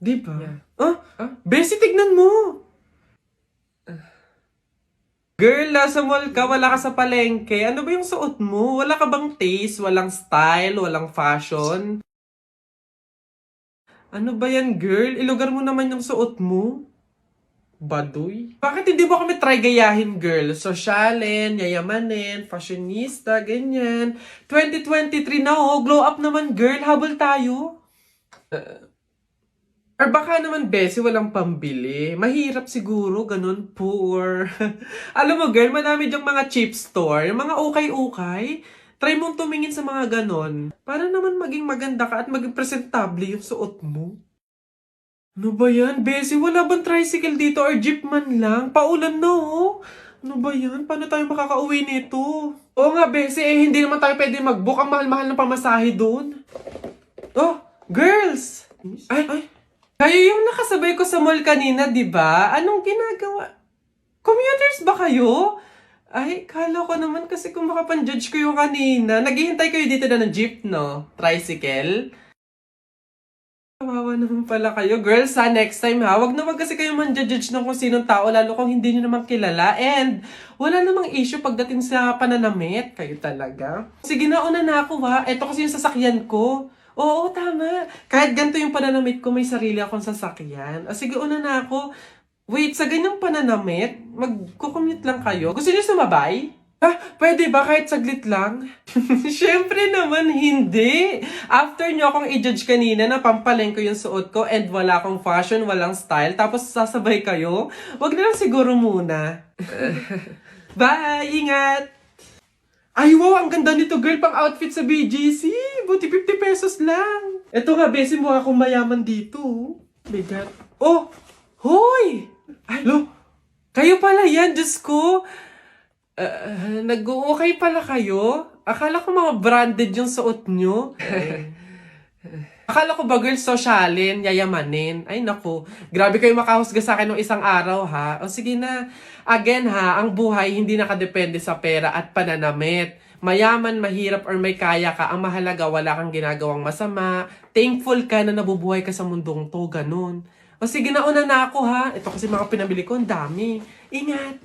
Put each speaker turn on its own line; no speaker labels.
Di ba?
Yeah.
Bessie, tignan mo! Girl, nasa mall ka, wala ka sa palengke. Ano ba yung suot mo? Wala ka bang taste? Walang style? Walang fashion? Ano ba yan, girl? Ilugar mo naman yung suot mo. Baduy? Bakit hindi mo kami try gayahin, girl? Sosyalin, yayamanin, fashionista, ganyan. 2023 na, oh. Glow up naman, girl. Habol tayo. Or baka naman, Bessie, walang pambili. Mahirap siguro, ganun, poor. Alam mo, girl, madami dyang mga cheap store, yung mga ukay-ukay. Try mong tumingin sa mga ganon. Para naman maging maganda ka at maging presentable yung suot mo. Ano ba yan, Bessie? Wala bang tricycle dito or jeep man lang? Paulan na, oh. Ano ba yan? Paano tayo makakauwi nito? Oo nga, Bessie, hindi naman tayo pwede mag-book. Ang mahal-mahal ng pamasahe doon. Oh, girls! Ay. Kayo yung nakasabay ko sa mall kanina, di ba? Anong ginagawa? Commuters ba kayo? Ay, kala ko naman kasi kung makapan-judge ko yung kanina. Naghihintay kayo dito na ng jeep, no? Tricycle? Kawawa naman pala kayo. Girls, ha, next time ha, wag na wag kasi kayo man-judge ng kung sinong tao, lalo kung hindi nyo naman kilala. And wala namang issue pagdating sa pananamit. Kayo talaga. Sige na, una na ako ha. Ito kasi yung sasakyan ko. Oo, tama. Kahit ganito yung pananamit ko, may sarili akong sasakyan. O sige, una na ako. Wait, sa ganyang pananamit, magkukommute lang kayo. Gusto niyo sumabay? Pwede ba kahit saglit lang? Siyempre naman hindi. After nyo akong i-judge kanina na pampaleng ko yung suot ko and wala akong fashion, walang style, tapos sasabay kayo, wag na lang siguro muna. Bye! Ingat! Ay, wow! Ang ganda nito, girl! Pang outfit sa BGC! Buti 50 pesos lang! Eto nga, besi mo akong mayaman dito. Bigat. Oh! Hoy! Ay, lo! Kayo pala yan, Diyos ko! Nag-okay pala kayo? Akala ko mga branded yung suot nyo. Akala ko ba, girl, sosyalin, yayamanin. Ay, naku. Grabe kayo makahusga sa akin ng isang araw, ha? O sige na. Again, ha, ang buhay hindi nakadepende sa pera at pananamit. Mayaman, mahirap, or may kaya ka, ang mahalaga, wala kang ginagawang masama. Thankful ka na nabubuhay ka sa mundong to, ganun. O sige na, una na ako, ha? Ito kasi mga pinabili ko, ang dami. Ingat!